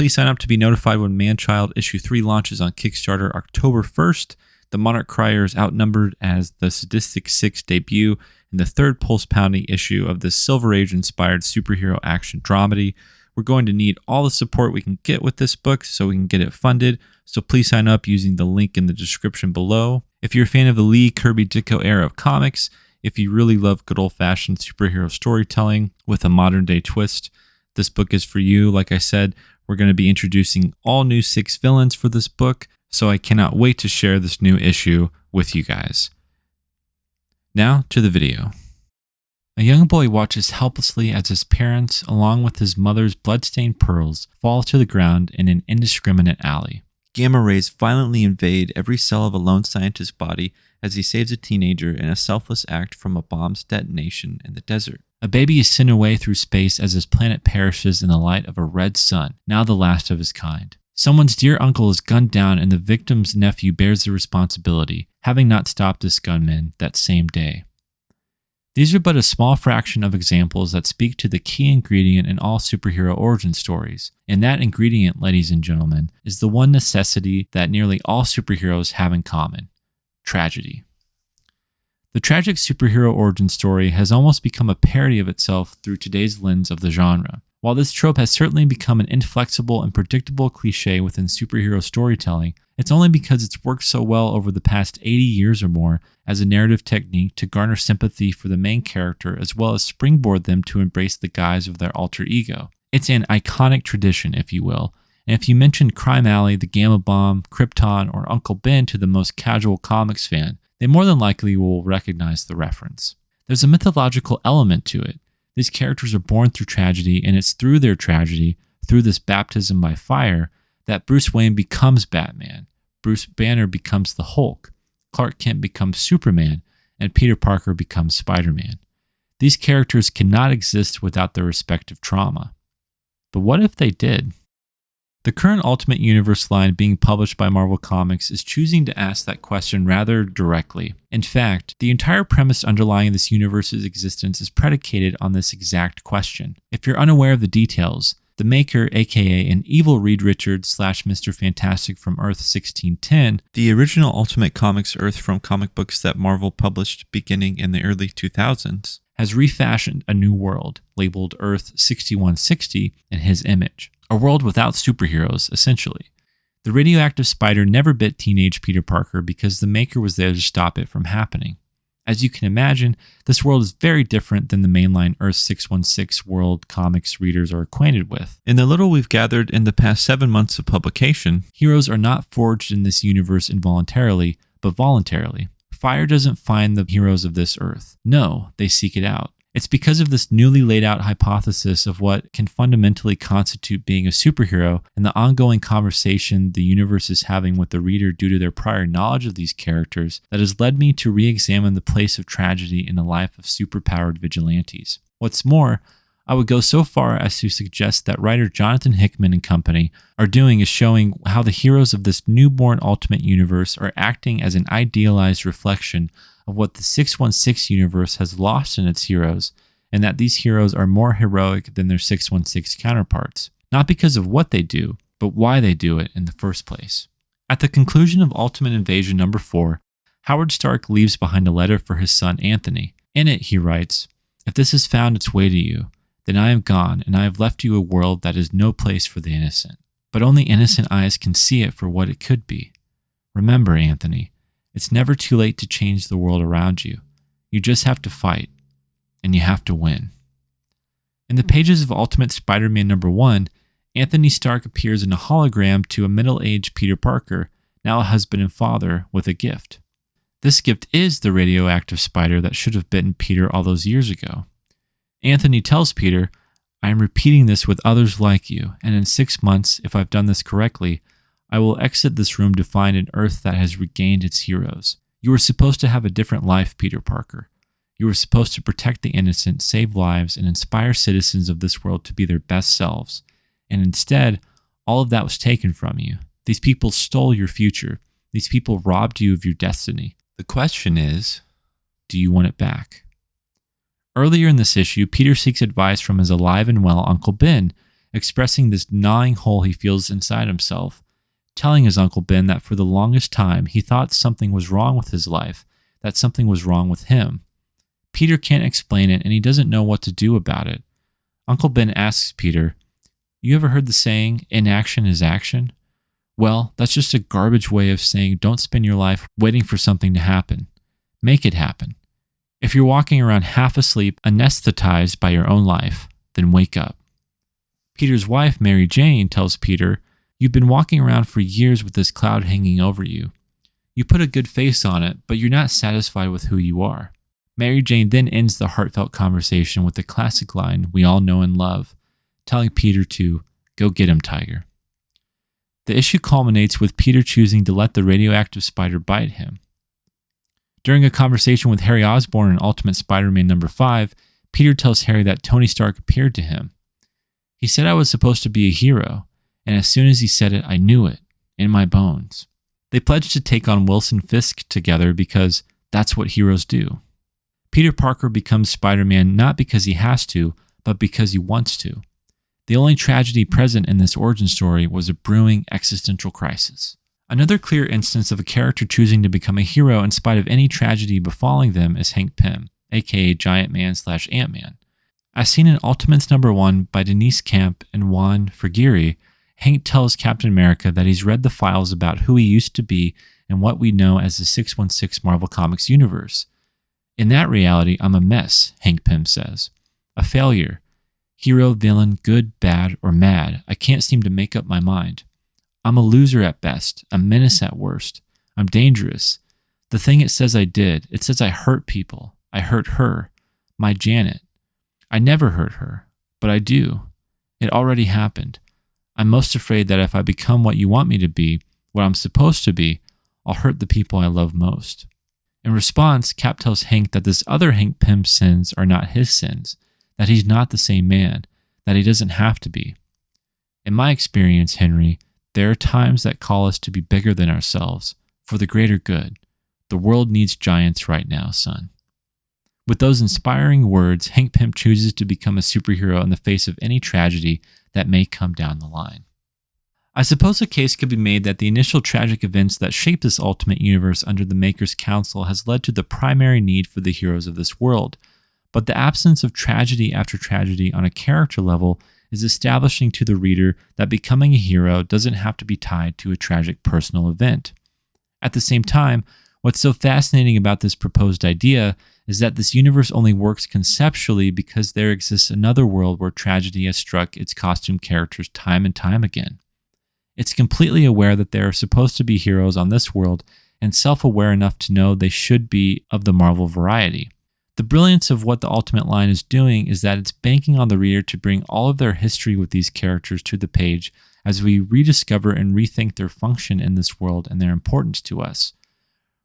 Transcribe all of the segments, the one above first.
Please sign up to be notified when Manchild issue 3 launches on Kickstarter October 1st. The Monarch Crier is outnumbered as the Sadistic Six debut in the third pulse-pounding issue of this Silver Age-inspired superhero action dramedy. We're going to need all the support we can get with this book so we can get it funded, so please sign up using the link in the description below. If you're a fan of the Lee, Kirby, Ditko era of comics, if you really love good old-fashioned superhero storytelling with a modern-day twist, this book is for you. Like I said, we're going to be introducing all new 6 villains for this book, so I cannot wait to share this new issue with you guys. Now to the video. A young boy watches helplessly as his parents, along with his mother's bloodstained pearls, fall to the ground in an indiscriminate alley. Gamma rays violently invade every cell of a lone scientist's body as he saves a teenager in a selfless act from a bomb's detonation in the desert. A baby is sent away through space as his planet perishes in the light of a red sun, now the last of his kind. Someone's dear uncle is gunned down and the victim's nephew bears the responsibility, having not stopped this gunman that same day. These are but a small fraction of examples that speak to the key ingredient in all superhero origin stories, and that ingredient, ladies and gentlemen, is the one necessity that nearly all superheroes have in common: tragedy. The tragic superhero origin story has almost become a parody of itself through today's lens of the genre. While this trope has certainly become an inflexible and predictable cliche within superhero storytelling, it's only because it's worked so well over the past 80 years or more as a narrative technique to garner sympathy for the main character as well as springboard them to embrace the guise of their alter ego. It's an iconic tradition, if you will, and if you mention Crime Alley, the Gamma Bomb, Krypton, or Uncle Ben to the most casual comics fan, they more than likely will recognize the reference. There's a mythological element to it. These characters are born through tragedy, and it's through their tragedy, through this baptism by fire, that Bruce Wayne becomes Batman, Bruce Banner becomes the Hulk, Clark Kent becomes Superman, and Peter Parker becomes Spider-Man. These characters cannot exist without their respective trauma. But what if they did? The current Ultimate Universe line being published by Marvel Comics is choosing to ask that question rather directly. In fact, the entire premise underlying this universe's existence is predicated on this exact question. If you're unaware of the details, the maker, aka an evil Reed Richards / Mr. Fantastic from Earth 1610, the original Ultimate Comics Earth from comic books that Marvel published beginning in the early 2000s, has refashioned a new world, labeled Earth 6160 in his image. A world without superheroes, essentially. The radioactive spider never bit teenage Peter Parker because the maker was there to stop it from happening. As you can imagine, this world is very different than the mainline Earth 616 world comics readers are acquainted with. In the little we've gathered in the past 7 months of publication, heroes are not forged in this universe involuntarily, but voluntarily. Fire doesn't find the heroes of this Earth. No, they seek it out. It's because of this newly laid out hypothesis of what can fundamentally constitute being a superhero and the ongoing conversation the universe is having with the reader due to their prior knowledge of these characters that has led me to re-examine the place of tragedy in the life of superpowered vigilantes. What's more, I would go so far as to suggest that writer Jonathan Hickman and company are doing is showing how the heroes of this newborn Ultimate Universe are acting as an idealized reflection of what the 616 universe has lost in its heroes, and that these heroes are more heroic than their 616 counterparts, not because of what they do, but why they do it in the first place. At the conclusion of Ultimate Invasion number 4, Howard Stark leaves behind a letter for his son Anthony. In it, he writes, "If this has found its way to you, then I am gone, and I have left you a world that is no place for the innocent. But only innocent eyes can see it for what it could be. Remember, Anthony, it's never too late to change the world around you. You just have to fight, and you have to win." In the pages of Ultimate Spider-Man number 1, Anthony Stark appears in a hologram to a middle-aged Peter Parker, now a husband and father, with a gift. This gift is the radioactive spider that should have bitten Peter all those years ago. Anthony tells Peter, "I am repeating this with others like you, and in 6 months, if I've done this correctly, I will exit this room to find an Earth that has regained its heroes. You were supposed to have a different life, Peter Parker. You were supposed to protect the innocent, save lives, and inspire citizens of this world to be their best selves. And instead, all of that was taken from you. These people stole your future. These people robbed you of your destiny. The question is, do you want it back?" Earlier in this issue, Peter seeks advice from his alive and well Uncle Ben expressing this gnawing hole he feels inside himself, telling his Uncle Ben that for the longest time he thought something was wrong with his life, that something was wrong with him. Peter can't explain it and he doesn't know what to do about it. Uncle Ben asks Peter, "You ever heard the saying, inaction is action?" Well, that's just a garbage way of saying don't spend your life waiting for something to happen. Make it happen. If you're walking around half asleep, anesthetized by your own life, then wake up. Peter's wife, Mary Jane, tells Peter, "You've been walking around for years with this cloud hanging over you. You put a good face on it, but you're not satisfied with who you are." Mary Jane then ends the heartfelt conversation with the classic line we all know and love, telling Peter to go get him, Tiger. The issue culminates with Peter choosing to let the radioactive spider bite him. During a conversation with Harry Osborn in Ultimate Spider-Man number 5, Peter tells Harry that Tony Stark appeared to him. "He said I was supposed to be a hero, and as soon as he said it, I knew it, in my bones." They pledged to take on Wilson Fisk together because that's what heroes do. Peter Parker becomes Spider-Man not because he has to, but because he wants to. The only tragedy present in this origin story was a brewing existential crisis. Another clear instance of a character choosing to become a hero in spite of any tragedy befalling them is Hank Pym, aka Giant Man/Ant-Man. As seen in Ultimates number 1 by Denise Camp and Juan Fergiri, Hank tells Captain America that he's read the files about who he used to be and what we know as the 616 Marvel Comics universe. "In that reality, I'm a mess," Hank Pym says. "A failure. Hero, villain, good, bad, or mad. I can't seem to make up my mind. I'm a loser at best, a menace at worst. I'm dangerous. The thing it says I did, it says I hurt people. I hurt her, my Janet. I never hurt her, but I do. It already happened. I'm most afraid that if I become what you want me to be, what I'm supposed to be, I'll hurt the people I love most." In response, Cap tells Hank that this other Hank Pym's sins are not his sins, that he's not the same man, that he doesn't have to be. "In my experience, Henry, there are times that call us to be bigger than ourselves, for the greater good. The world needs giants right now, son." With those inspiring words, Hank Pym chooses to become a superhero in the face of any tragedy that may come down the line. I suppose a case could be made that the initial tragic events that shaped this Ultimate Universe under the Maker's Council has led to the primary need for the heroes of this world, but the absence of tragedy after tragedy on a character level is establishing to the reader that becoming a hero doesn't have to be tied to a tragic personal event. At the same time, what's so fascinating about this proposed idea is that this universe only works conceptually because there exists another world where tragedy has struck its costume characters time and time again. It's completely aware that there are supposed to be heroes on this world and self-aware enough to know they should be of the Marvel variety. The brilliance of what the Ultimate line is doing is that it's banking on the reader to bring all of their history with these characters to the page as we rediscover and rethink their function in this world and their importance to us.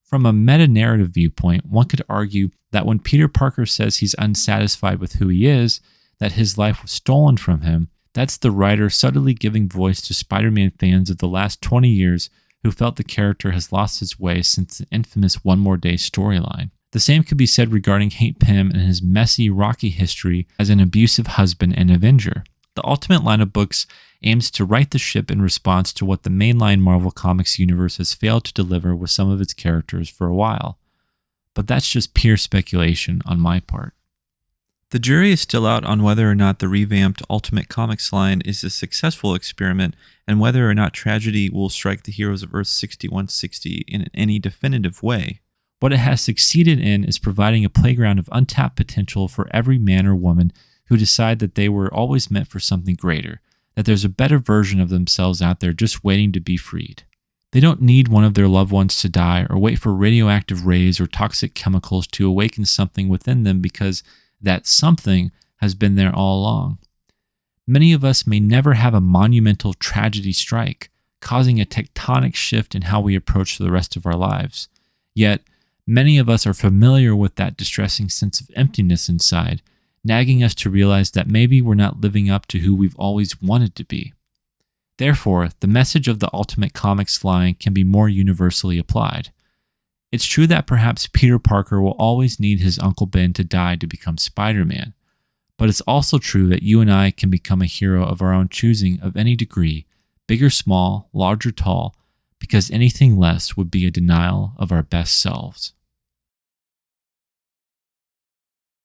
From a meta-narrative viewpoint, one could argue that when Peter Parker says he's unsatisfied with who he is, that his life was stolen from him, that's the writer subtly giving voice to Spider-Man fans of the last 20 years who felt the character has lost its way since the infamous One More Day storyline. The same could be said regarding Hank Pym and his messy, rocky history as an abusive husband and Avenger. The Ultimate line of books aims to right the ship in response to what the mainline Marvel Comics universe has failed to deliver with some of its characters for a while. But that's just pure speculation on my part. The jury is still out on whether or not the revamped Ultimate Comics line is a successful experiment and whether or not tragedy will strike the heroes of Earth 6160 in any definitive way. What it has succeeded in is providing a playground of untapped potential for every man or woman who decide that they were always meant for something greater, that there's a better version of themselves out there just waiting to be freed. They don't need one of their loved ones to die or wait for radioactive rays or toxic chemicals to awaken something within them because that something has been there all along. Many of us may never have a monumental tragedy strike, causing a tectonic shift in how we approach the rest of our lives. Yet, many of us are familiar with that distressing sense of emptiness inside, nagging us to realize that maybe we're not living up to who we've always wanted to be. Therefore, the message of the Ultimate Comics line can be more universally applied. It's true that perhaps Peter Parker will always need his Uncle Ben to die to become Spider-Man, But it's also true that you and I can become a hero of our own choosing of any degree, big or small, large or tall, because anything less would be a denial of our best selves.